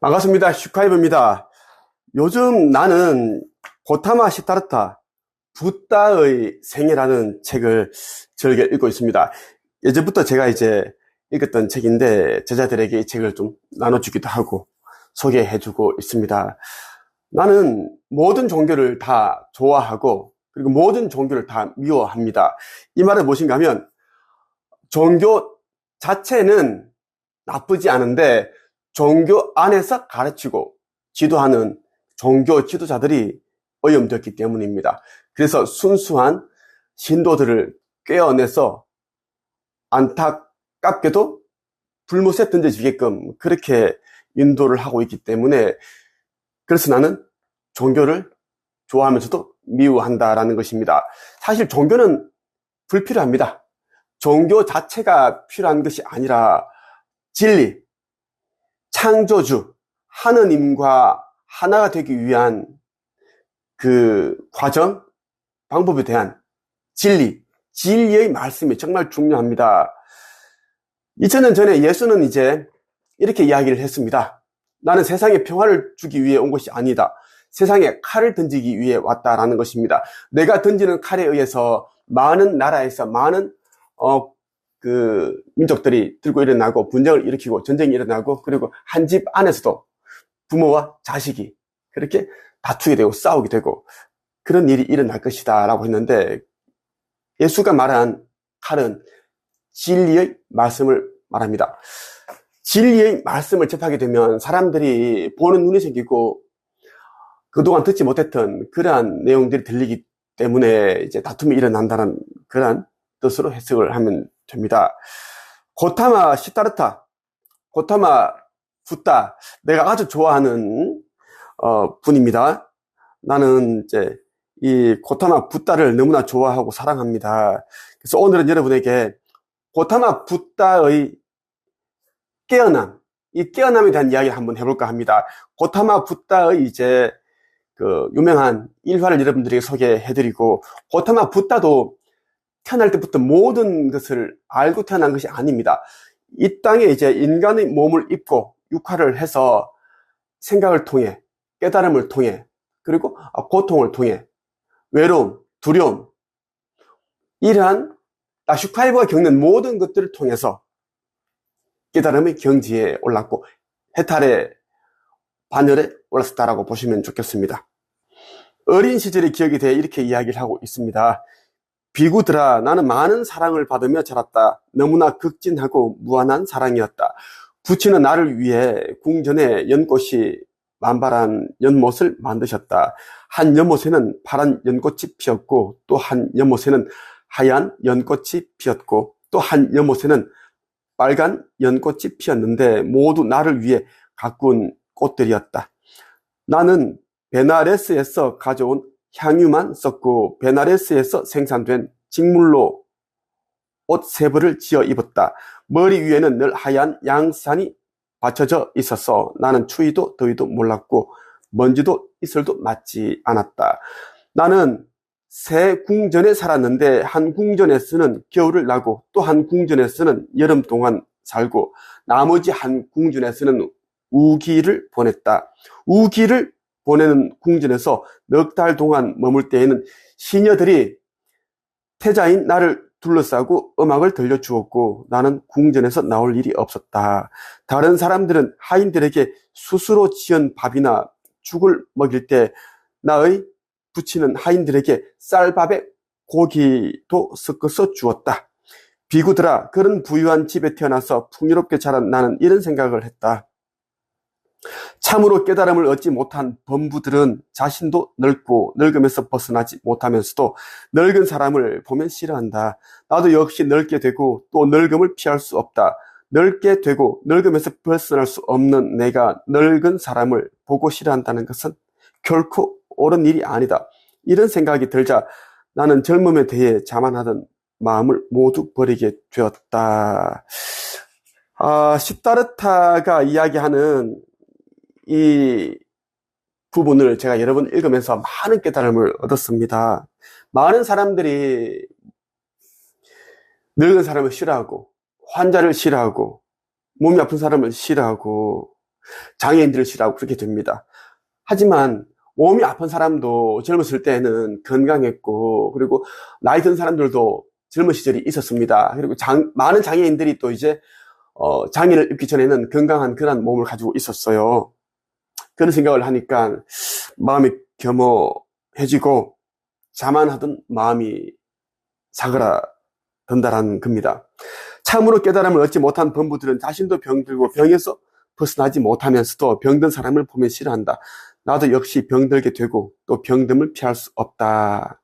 반갑습니다. 슈카이브입니다. 요즘 나는 고타마 시타르타 붓다의 생애라는 책을 즐겨 읽고 있습니다. 예전부터 제가 읽었던 책인데 제자들에게 이 책을 좀 나눠주기도 하고 소개해주고 있습니다. 나는 모든 종교를 다 좋아하고 그리고 모든 종교를 다 미워합니다. 이 말은 무엇인가 하면 종교 자체는 나쁘지 않은데 종교 안에서 가르치고 지도하는 종교 지도자들이 오염되었기 때문입니다. 그래서 순수한 신도들을 꿰어내서 안타깝게도 불못에 던져지게끔 그렇게 인도를 하고 있기 때문에 그래서 나는 종교를 좋아하면서도 미워한다라는 것입니다. 사실 종교는 불필요합니다. 종교 자체가 필요한 것이 아니라 진리, 창조주, 하느님과 하나가 되기 위한 그 과정, 방법에 대한 진리의 말씀이 정말 중요합니다. 2000년 전에 예수는 이렇게 이야기를 했습니다. 나는 세상에 평화를 주기 위해 온 것이 아니다. 세상에 칼을 던지기 위해 왔다라는 것입니다. 내가 던지는 칼에 의해서 많은 나라에서 많은 민족들이 들고 일어나고 분쟁을 일으키고 전쟁이 일어나고 그리고 한 집 안에서도 부모와 자식이 그렇게 다투게 되고 싸우게 되고 그런 일이 일어날 것이다 라고 했는데 예수가 말한 칼은 진리의 말씀을 말합니다. 진리의 말씀을 접하게 되면 사람들이 보는 눈이 생기고 그동안 듣지 못했던 그러한 내용들이 들리기 때문에 다툼이 일어난다는 그러한 뜻으로 해석을 하면 됩니다. 고타마 시타르타, 고타마 붓다, 내가 아주 좋아하는 분입니다. 나는 이 고타마 붓다를 너무나 좋아하고 사랑합니다. 그래서 오늘은 여러분에게 고타마 붓다의 깨어남, 이 깨어남에 대한 이야기를 한번 해볼까 합니다. 고타마 붓다의 유명한 일화를 여러분들에게 소개해드리고, 고타마 붓다도 태어날 때부터 모든 것을 알고 태어난 것이 아닙니다. 이 땅에 인간의 몸을 입고 육화를 해서 생각을 통해, 깨달음을 통해, 그리고 고통을 통해, 외로움, 두려움, 이러한 슈카이브가 겪는 모든 것들을 통해서 깨달음의 경지에 올랐고 해탈의 반열에 올랐다라고 보시면 좋겠습니다. 어린 시절의 기억에 대해 이렇게 이야기를 하고 있습니다. 비구들아, 나는 많은 사랑을 받으며 자랐다. 너무나 극진하고 무한한 사랑이었다. 부친은 나를 위해 궁전에 연꽃이 만발한 연못을 만드셨다. 한 연못에는 파란 연꽃이 피었고 또 한 연못에는 하얀 연꽃이 피었고 또 한 연못에는 빨간 연꽃이 피었는데 모두 나를 위해 가꾼 꽃들이었다. 나는 베나레스에서 가져온 향유만 썼고 베나레스에서 생산된 직물로 옷 세 벌을 지어 입었다. 머리 위에는 늘 하얀 양산이 받쳐져 있어서 나는 추위도 더위도 몰랐고 먼지도 이슬도 맞지 않았다. 나는 세 궁전에 살았는데 한 궁전에서는 겨울을 나고 또 한 궁전에서는 여름 동안 살고 나머지 한 궁전에서는 우기를 보냈다. 우기를 보내는 궁전에서 넉 달 동안 머물 때에는 시녀들이 태자인 나를 둘러싸고 음악을 들려주었고 나는 궁전에서 나올 일이 없었다. 다른 사람들은 하인들에게 스스로 지은 밥이나 죽을 먹일 때 나의 부친은 하인들에게 쌀밥에 고기도 섞어서 주었다. 비구들아, 그런 부유한 집에 태어나서 풍요롭게 자란 나는 이런 생각을 했다. 참으로 깨달음을 얻지 못한 범부들은 자신도 늙고 늙으면서 벗어나지 못하면서도 늙은 사람을 보면 싫어한다. 나도 역시 늙게 되고 또 늙음을 피할 수 없다. 늙게 되고 늙으면서 벗어날 수 없는 내가 늙은 사람을 보고 싫어한다는 것은 결코 옳은 일이 아니다. 이런 생각이 들자 나는 젊음에 대해 자만하던 마음을 모두 버리게 되었다. 시타르타가 이야기하는 이 부분을 제가 여러 번 읽으면서 많은 깨달음을 얻었습니다. 많은 사람들이 늙은 사람을 싫어하고 환자를 싫어하고 몸이 아픈 사람을 싫어하고 장애인들을 싫어하고 그렇게 됩니다. 하지만 몸이 아픈 사람도 젊었을 때는 건강했고, 그리고 나이 든 사람들도 젊은 시절이 있었습니다. 그리고 많은 장애인들이 또 이제 장애를 입기 전에는 건강한 그런 몸을 가지고 있었어요. 그런 생각을 하니까 마음이 겸허해지고 자만하던 마음이 사그라든다라는 겁니다. 참으로 깨달음을 얻지 못한 범부들은 자신도 병들고 병에서 벗어나지 못하면서도 병든 사람을 보면 싫어한다. 나도 역시 병들게 되고 또 병듦을 피할 수 없다.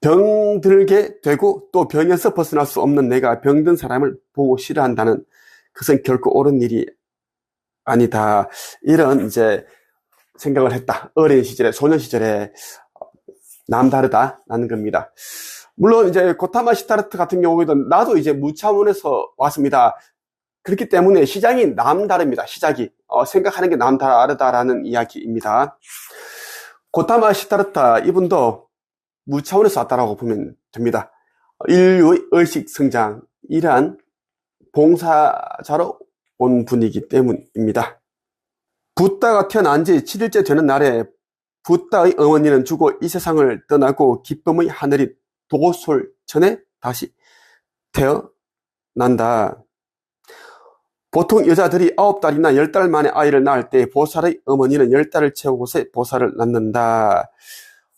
병들게 되고 또 병에서 벗어날 수 없는 내가 병든 사람을 보고 싫어한다는 그것은 결코 옳은 일이 아니다. 이런 이제 생각을 했다. 어린 시절에, 소년 시절에 남다르다라는 겁니다. 물론 이제 고타마 시타르트 같은 경우에도 나도 이제 무차원에서 왔습니다. 그렇기 때문에 시작이 남다릅니다. 시작이 생각하는 게 남다르다라는 이야기입니다. 고타마 시타르타 이분도 무차원에서 왔다라고 보면 됩니다. 인류의 의식 성장, 이러한 봉사자로 온 분이기 때문입니다. 붓다가 태어난 지 7일째 되는 날에 붓다의 어머니는 죽어 이 세상을 떠나고 기쁨의 하늘인 도솔천에 다시 태어난다. 보통 여자들이 9달이나 10달 만에 아이를 낳을 때 보살의 어머니는 10달을 채우고서 보살을 낳는다.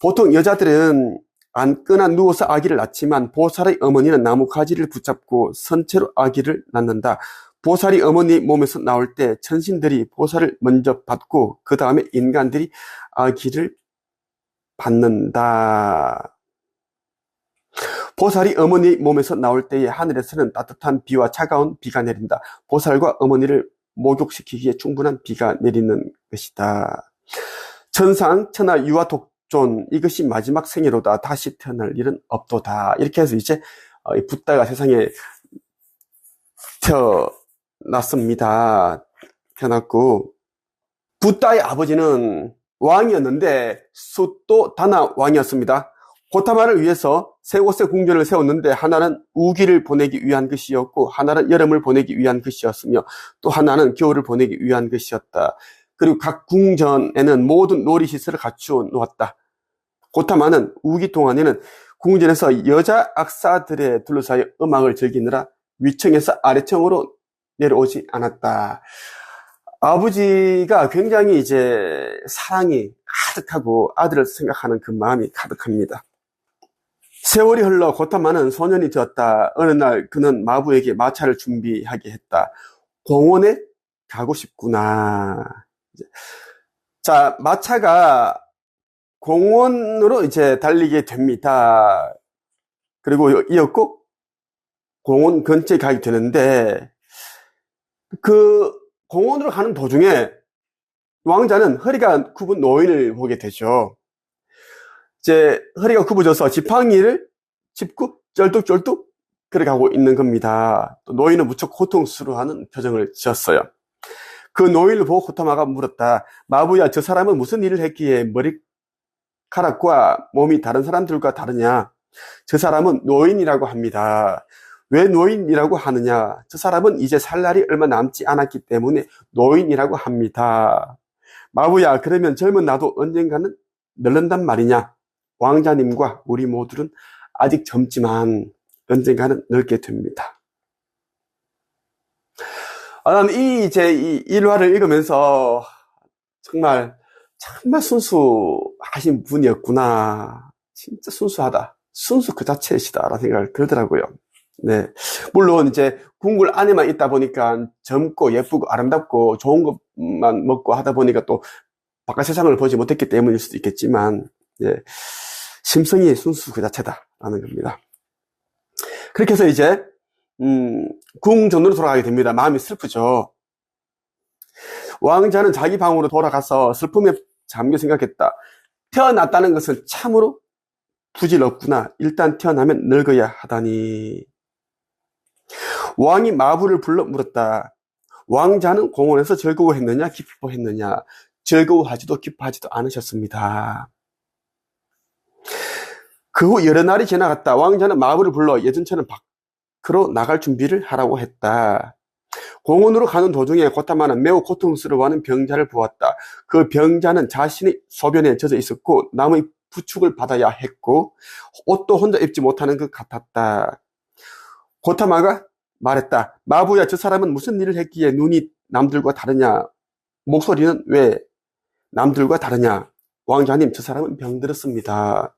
보통 여자들은 앉거나 누워서 아기를 낳지만 보살의 어머니는 나뭇가지를 붙잡고 선체로 아기를 낳는다. 보살이 어머니 몸에서 나올 때 천신들이 보살을 먼저 받고 그 다음에 인간들이 아기를 받는다. 보살이 어머니 몸에서 나올 때에 하늘에서는 따뜻한 비와 차가운 비가 내린다. 보살과 어머니를 목욕시키기에 충분한 비가 내리는 것이다. 천상, 천하, 유아, 독존, 이것이 마지막 생애로다. 다시 태어날 일은 없도다. 이렇게 해서 이제 붓다가 세상에 태어났습니다. 태어났고, 붓다의 아버지는 왕이었는데 숫도 다나 왕이었습니다. 고타마를 위해서 세 곳의 궁전을 세웠는데 하나는 우기를 보내기 위한 것이었고 하나는 여름을 보내기 위한 것이었으며 또 하나는 겨울을 보내기 위한 것이었다. 그리고 각 궁전에는 모든 놀이시설을 갖추어 놓았다. 고타마는 우기 동안에는 궁전에서 여자 악사들에 둘러싸여 음악을 즐기느라 위층에서 아래층으로 내려오지 않았다. 아버지가 굉장히 이제 사랑이 가득하고 아들을 생각하는 그 마음이 가득합니다. 세월이 흘러 고타마는 소년이 되었다. 어느 날 그는 마부에게 마차를 준비하게 했다. 공원에 가고 싶구나. 자, 마차가 공원으로 이제 달리게 됩니다. 그리고 이었고 공원 근처에 가게 되는데 그 공원으로 가는 도중에 왕자는 허리가 굽은 노인을 보게 되죠. 이제 허리가 굽어져서 지팡이를 짚고 쩔뚝쩔뚝 걸어가고 있는 겁니다. 또 노인은 무척 고통스러워하는 표정을 지었어요. 그 노인을 보고 고타마가 물었다. 마부야, 저 사람은 무슨 일을 했기에 머리카락과 몸이 다른 사람들과 다르냐? 저 사람은 노인이라고 합니다. 왜 노인이라고 하느냐? 저 사람은 이제 살 날이 얼마 남지 않았기 때문에 노인이라고 합니다. 마부야, 그러면 젊은 나도 언젠가는 늙는단 말이냐? 왕자님과 우리 모두는 아직 젊지만 언젠가는 늙게 됩니다. 나는 이 일화를 읽으면서 정말 순수하신 분이었구나. 진짜 순수하다. 순수 그 자체이시다라는 생각을 들더라고요. 네. 물론 이제 궁궐 안에만 있다 보니까 젊고 예쁘고 아름답고 좋은 것만 먹고 하다 보니까 또 바깥 세상을 보지 못했기 때문일 수도 있겠지만, 예. 심성이 순수 그 자체다라는 겁니다. 그렇게 해서 이제 궁전으로 돌아가게 됩니다. 마음이 슬프죠. 왕자는 자기 방으로 돌아가서 슬픔에 잠겨 생각했다. 태어났다는 것은 참으로 부질없구나. 일단 태어나면 늙어야 하다니. 왕이 마부를 불러 물었다. 왕자는 공원에서 즐거워했느냐 기뻐했느냐? 즐거워하지도 기뻐하지도 않으셨습니다. 그 후 여러 날이 지나갔다. 왕자는 마부를 불러 예전처럼 밖으로 나갈 준비를 하라고 했다. 공원으로 가는 도중에 고타마는 매우 고통스러워하는 병자를 보았다. 그 병자는 자신의 소변에 젖어 있었고 남의 부축을 받아야 했고 옷도 혼자 입지 못하는 것 같았다. 고타마가 말했다. 마부야, 저 사람은 무슨 일을 했기에 눈이 남들과 다르냐? 목소리는 왜 남들과 다르냐? 왕자님, 저 사람은 병들었습니다.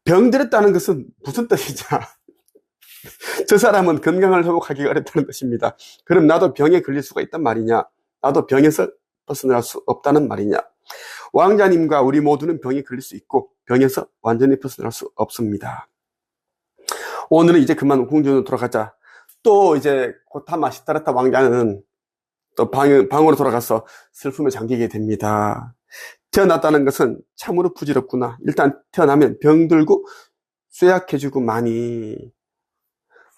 병들었다는 것은 무슨 뜻이냐? 저 사람은 건강을 회복하기가 어렵다는 것입니다. 그럼 나도 병에 걸릴 수가 있단 말이냐? 나도 병에서 벗어날 수 없다는 말이냐? 왕자님과 우리 모두는 병에 걸릴 수 있고 병에서 완전히 벗어날 수 없습니다. 오늘은 이제 그만 궁전으로 돌아가자. 또 이제 고타마 시타르타 왕자는 또 방으로 돌아가서 슬픔에 잠기게 됩니다. 태어났다는 것은 참으로 부질없구나. 일단 태어나면 병들고 쇠약해지고 많이.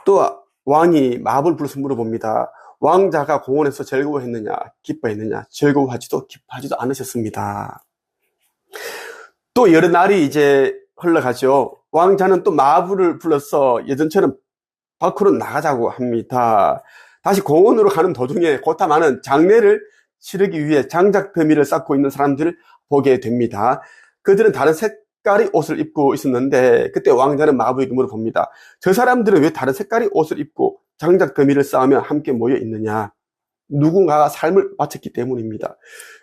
또 왕이 마법을 불러서 물어봅니다. 왕자가 공원에서 즐거워했느냐, 기뻐했느냐? 즐거워하지도 기뻐하지도 않으셨습니다. 또 여러 날이 이제 흘러가죠. 왕자는 또 마부를 불러서 예전처럼 밖으로 나가자고 합니다. 다시 공원으로 가는 도중에 고타마는 장례를 치르기 위해 장작 더미를 쌓고 있는 사람들을 보게 됩니다. 그들은 다른 색깔의 옷을 입고 있었는데 그때 왕자는 마부에게 물어봅니다. 저 사람들은 왜 다른 색깔의 옷을 입고 장작 더미를 쌓으며 함께 모여 있느냐? 누군가가 삶을 마쳤기 때문입니다.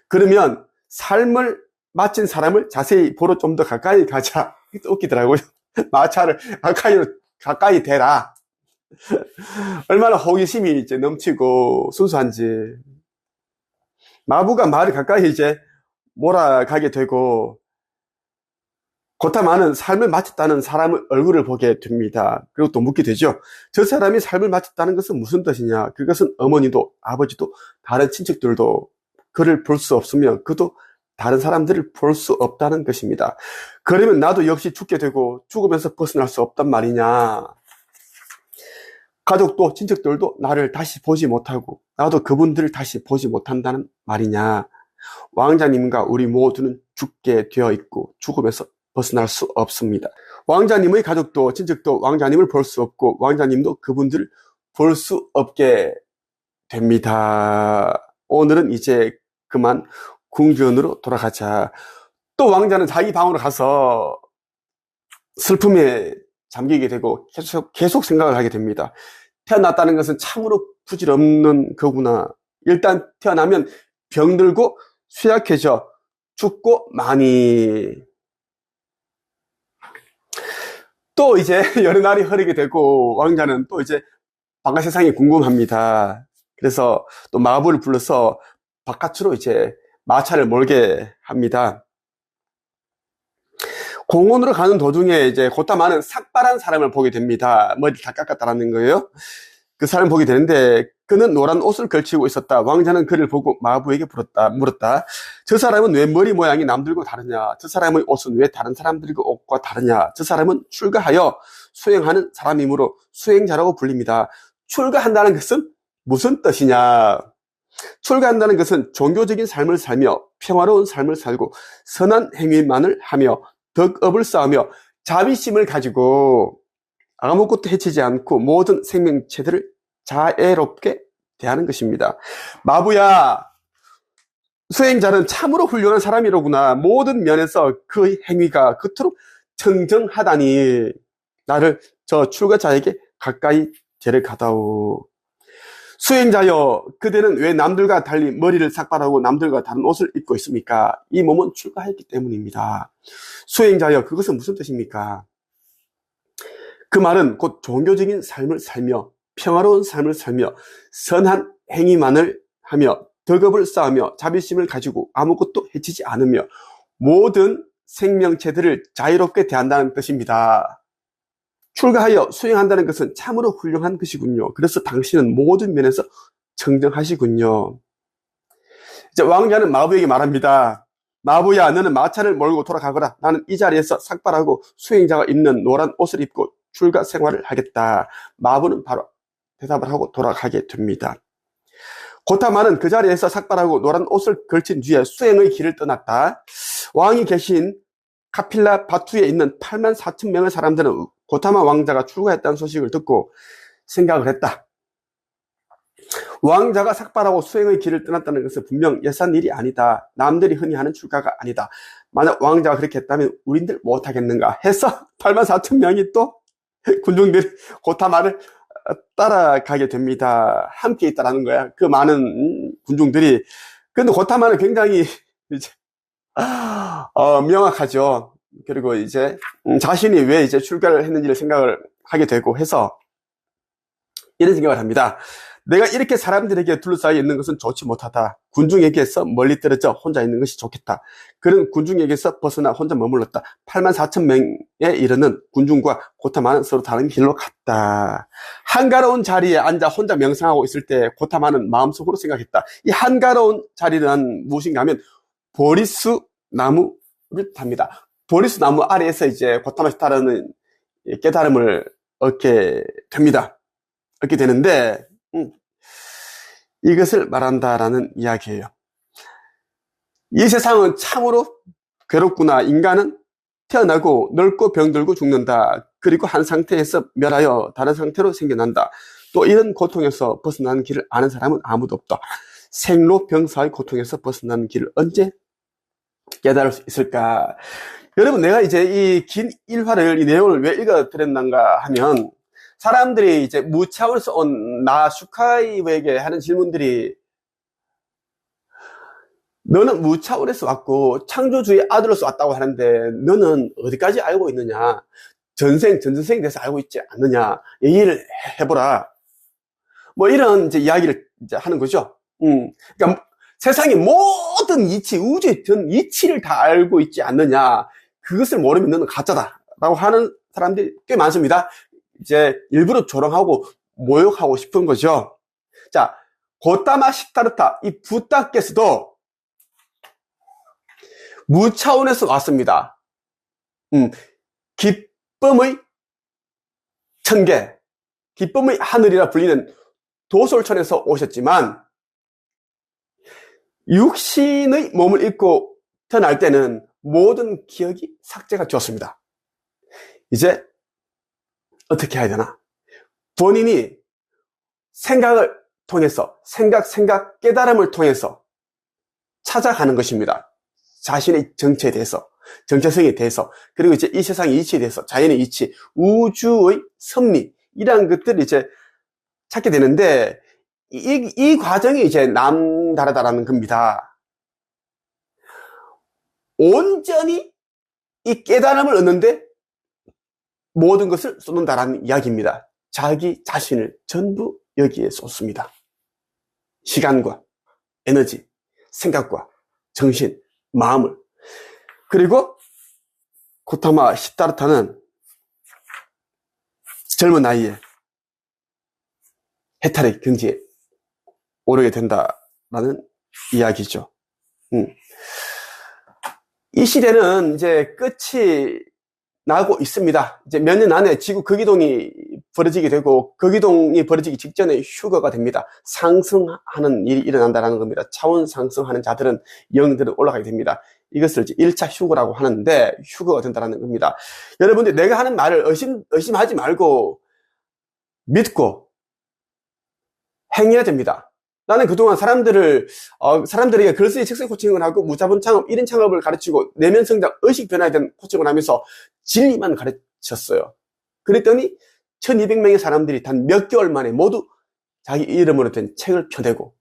그러면 삶을 마친 사람을 자세히 보러 좀 더 가까이 가자. 웃기더라고요. 마차를 가까이 대라. 얼마나 호기심이 이제 넘치고 순수한지. 마부가 말을 가까이 이제 몰아가게 되고 고타마는 삶을 마쳤다는 사람의 얼굴을 보게 됩니다. 그리고 또 묻게 되죠. 저 사람이 삶을 마쳤다는 것은 무슨 뜻이냐? 그것은 어머니도 아버지도 다른 친척들도 그를 볼 수 없으며 그도 다른 사람들을 볼 수 없다는 것입니다. 그러면 나도 역시 죽게 되고 죽으면서 벗어날 수 없단 말이냐? 가족도 친척들도 나를 다시 보지 못하고 나도 그분들을 다시 보지 못한다는 말이냐? 왕자님과 우리 모두는 죽게 되어 있고 죽음에서 벗어날 수 없습니다. 왕자님의 가족도 친척도 왕자님을 볼 수 없고 왕자님도 그분들을 볼 수 없게 됩니다. 오늘은 이제 그만 궁전으로 돌아가자. 또 왕자는 자기 방으로 가서 슬픔에 잠기게 되고 계속 생각을 하게 됩니다. 태어났다는 것은 참으로 부질없는 거구나. 일단 태어나면 병들고 쇠약해져 죽고 많이. 또 이제 여러 날이 흐르게 되고 왕자는 또 이제 바깥 세상이 궁금합니다. 그래서 또 마부를 불러서 바깥으로 이제 마차를 몰게 합니다. 공원으로 가는 도중에 이제 고타마는 삭발한 사람을 보게 됩니다. 머리를 다 깎았다는 거예요. 그 사람을 보게 되는데 그는 노란 옷을 걸치고 있었다. 왕자는 그를 보고 마부에게 물었다. 저 사람은 왜 머리 모양이 남들과 다르냐? 저 사람의 옷은 왜 다른 사람들의 옷과 다르냐? 저 사람은 출가하여 수행하는 사람이므로 수행자라고 불립니다. 출가한다는 것은 무슨 뜻이냐? 출가한다는 것은 종교적인 삶을 살며 평화로운 삶을 살고 선한 행위만을 하며 덕업을 쌓으며 자비심을 가지고 아무것도 해치지 않고 모든 생명체들을 자애롭게 대하는 것입니다. 마부야, 수행자는 참으로 훌륭한 사람이로구나. 모든 면에서 그의 행위가 그토록 청정하다니 나를 저 출가자에게 가까이 데려가다오. 수행자여, 그대는 왜 남들과 달리 머리를 삭발하고 남들과 다른 옷을 입고 있습니까? 이 몸은 출가했기 때문입니다. 수행자여, 그것은 무슨 뜻입니까? 그 말은 곧 종교적인 삶을 살며 평화로운 삶을 살며 선한 행위만을 하며 덕업을 쌓으며 자비심을 가지고 아무것도 해치지 않으며 모든 생명체들을 자유롭게 대한다는 뜻입니다. 출가하여 수행한다는 것은 참으로 훌륭한 것이군요. 그래서 당신은 모든 면에서 청정하시군요. 이제 왕자는 마부에게 말합니다. 마부야, 너는 마차를 몰고 돌아가거라. 나는 이 자리에서 삭발하고 수행자가 입는 노란 옷을 입고 출가 생활을 하겠다. 마부는 바로 대답을 하고 돌아가게 됩니다. 고타마는 그 자리에서 삭발하고 노란 옷을 걸친 뒤에 수행의 길을 떠났다. 왕이 계신 카필라 바투에 있는 84,000명의 사람들은 고타마 왕자가 출가했다는 소식을 듣고 생각을 했다. 왕자가 삭발하고 수행의 길을 떠났다는 것은 분명 예산 일이 아니다. 남들이 흔히 하는 출가가 아니다. 만약 왕자가 그렇게 했다면 우린들 못하겠는가 해서 84,000명이 또 군중들이 고타마를 따라가게 됩니다. 함께 있다라는 거야. 그 많은 군중들이. 근데 고타마는 굉장히 이제 명확하죠. 그리고 이제 자신이 왜 이제 출가를 했는지를 생각을 하게 되고 해서 이런 생각을 합니다. 내가 이렇게 사람들에게 둘러싸여 있는 것은 좋지 못하다. 군중에게서 멀리 떨어져 혼자 있는 것이 좋겠다. 그런 군중에게서 벗어나 혼자 머물렀다. 84,000명에 이르는 군중과 고타마는 서로 다른 길로 갔다. 한가로운 자리에 앉아 혼자 명상하고 있을 때 고타마는 마음속으로 생각했다. 이 한가로운 자리는 무엇인가 하면 보리수 나무를 답니다. 보리수 나무 아래에서 이제 고타마 시타라는 깨달음을 얻게 됩니다. 얻게 되는데 이것을 말한다라는 이야기예요. 이 세상은 참으로 괴롭구나. 인간은 태어나고 늙고 병들고 죽는다. 그리고 한 상태에서 멸하여 다른 상태로 생겨난다. 또 이런 고통에서 벗어나는 길을 아는 사람은 아무도 없다. 생로병사의 고통에서 벗어나는 길을 언제 깨달을 수 있을까? 여러분, 내가 이제 이 긴 일화를, 이 내용을 왜 읽어드렸는가 하면, 사람들이 이제 무차원에서 온 나 슈카이브에게 하는 질문들이, 너는 무차원에서 왔고 창조주의 아들로서 왔다고 하는데 너는 어디까지 알고 있느냐? 전생에 대해서 알고 있지 않느냐? 얘기를 해보라. 뭐 이런 이제 이야기를 이제 하는 거죠. 그러니까 세상의 모든 이치, 우주의 전 이치를 다 알고 있지 않느냐? 그것을 모르면 너는 가짜다라고 하는 사람들이 꽤 많습니다. 이제 일부러 조롱하고 모욕하고 싶은 거죠. 자, 고타마 시타르타, 이 부다께서도 무차원에서 왔습니다. 기쁨의 천계, 기쁨의 하늘이라 불리는 도솔천에서 오셨지만 육신의 몸을 입고 태어날 때는 모든 기억이 삭제가 되었습니다. 이제 어떻게 해야 되나? 본인이 생각을 통해서, 생각, 깨달음을 통해서 찾아가는 것입니다. 자신의 정체에 대해서, 정체성에 대해서, 그리고 이제 이 세상의 이치에 대해서, 자연의 이치, 우주의 섭리, 이러한 것들을 이제 찾게 되는데, 이 과정이 이제 남다르다라는 겁니다. 온전히 이 깨달음을 얻는데 모든 것을 쏟는다라는 이야기입니다. 자기 자신을 전부 여기에 쏟습니다. 시간과 에너지, 생각과 정신, 마음을. 그리고 고타마 시타르타는 젊은 나이에 해탈의 경지에 오르게 된다라는 이야기죠. 이 시대는 이제 끝이 나고 있습니다. 이제 몇 년 안에 지구 극이동이 벌어지게 되고, 극이동이 벌어지기 직전에 휴거가 됩니다. 상승하는 일이 일어난다는 겁니다. 차원 상승하는 자들은, 영들은 올라가게 됩니다. 이것을 이제 1차 휴거라고 하는데, 휴거가 된다는 겁니다. 여러분들, 내가 하는 말을 의심하지 말고 믿고 행해야 됩니다. 나는 그동안 사람들에게 글쓰기 책쓰기 코칭을 하고 무자본 창업, 1인 창업을 가르치고 내면 성장, 의식 변화에 대한 코칭을 하면서 진리만 가르쳤어요. 그랬더니 1200명의 사람들이 단 몇 개월 만에 모두 자기 이름으로 된 책을 펴내고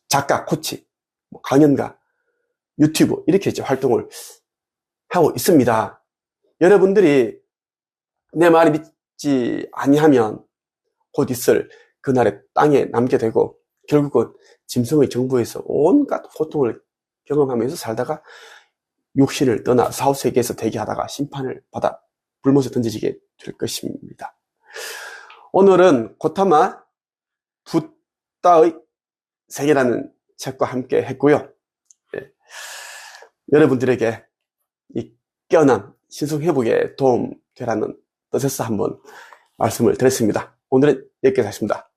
작가, 코치, 강연가, 유튜브 이렇게 이제 활동을 하고 있습니다. 여러분들이 내 말이 믿지 아니하면 곧 있을 그날의 땅에 남게 되고 결국은 짐승의 정부에서 온갖 고통을 경험하면서 살다가 육신을 떠나 사후세계에서 대기하다가 심판을 받아 불못에 던져지게 될 것입니다. 오늘은 고타마 붓다의 세계라는 책과 함께 했고요. 네. 여러분들에게 이 깨어남, 신성회복에 도움 되라는 뜻에서 한번 말씀을 드렸습니다. 오늘은 여기까지 하겠습니다.